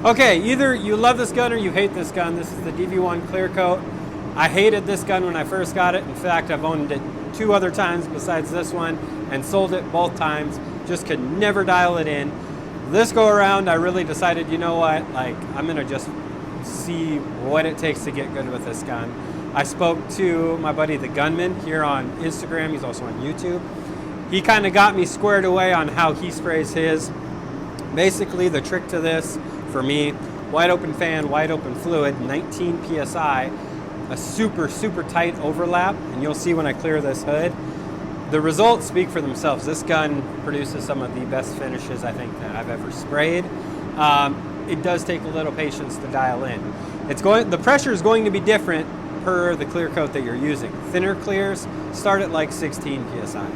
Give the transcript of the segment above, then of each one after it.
Okay, either you love this gun or you hate this gun. This is the DV1 clear coat. I hated this gun when I first got it. In fact, I've owned it 2 other times besides this one and sold it both times. Just could never dial it in. This go around, I really decided, you know what, like, I'm gonna just see what it takes to get good with this gun. I spoke to my buddy the Gunman here on Instagram. He's also on YouTube. He kind of got me squared away on how he sprays his. Basically, the trick to this, for me, wide open fan, wide open fluid, 19 PSI, a super, super tight overlap, and you'll see when I clear this hood, the results speak for themselves. This gun produces some of the best finishes I think that I've ever sprayed. It does take a little patience to dial in. The pressure is going to be different per the clear coat that you're using. Thinner clears start at like 16 PSI.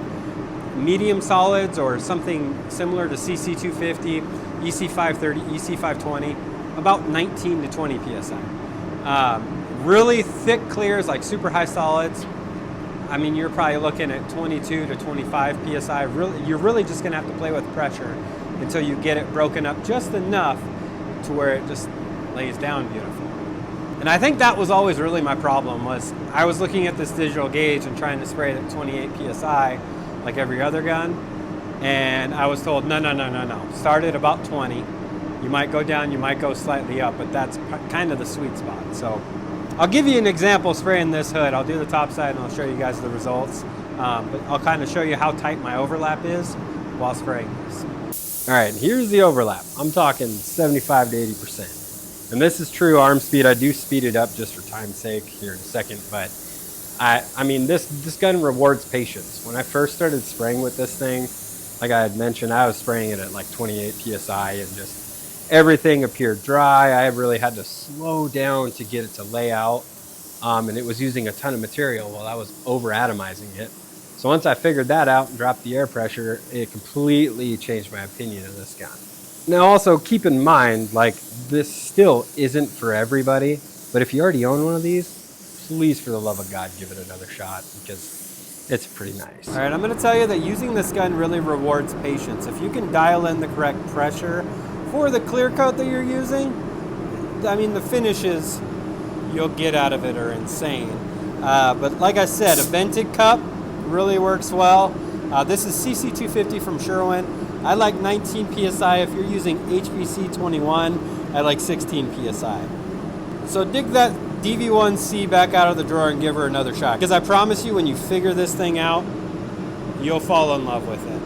Medium solids or something similar to CC250, EC530, EC520, about 19 to 20 PSI. Really thick clears like super high solids, I mean, you're probably looking at 22 to 25 PSI. You're really just gonna have to play with pressure until you get it broken up just enough to where it just lays down beautiful. And I think that was always really my problem, was I was looking at this digital gauge and trying to spray it at 28 PSI like every other gun, and I was told, no, start at about 20. You might go down, you might go slightly up, but that's kind of the sweet spot. So I'll give you an example spraying this hood. I'll do the top side and I'll show you guys the results, but I'll kind of show you how tight my overlap is while spraying this. All right, here's the overlap. I'm talking 75 to 80%. And this is true arm speed. I do speed it up just for time's sake here in a second, but I mean, this gun rewards patience. When I first started spraying with this thing, like I had mentioned, I was spraying it at like 28 PSI and just everything appeared dry. I really had to slow down to get it to lay out. And it was using a ton of material while I was over atomizing it. So once I figured that out and dropped the air pressure, it completely changed my opinion of this gun. Now also keep in mind, like, this still isn't for everybody, but if you already own one of these, please, for the love of God, give it another shot, because it's pretty nice. All right, I'm gonna tell you that using this gun really rewards patience. If you can dial in the correct pressure for the clear coat that you're using, I mean, the finishes you'll get out of it are insane. But like I said, a vented cup really works well. This is CC250 from Sherwin. I like 19 PSI. If you're using HBC 21, I like 16 PSI. So dig that DV1C back out of the drawer and give her another shot. Because I promise you, when you figure this thing out, you'll fall in love with it.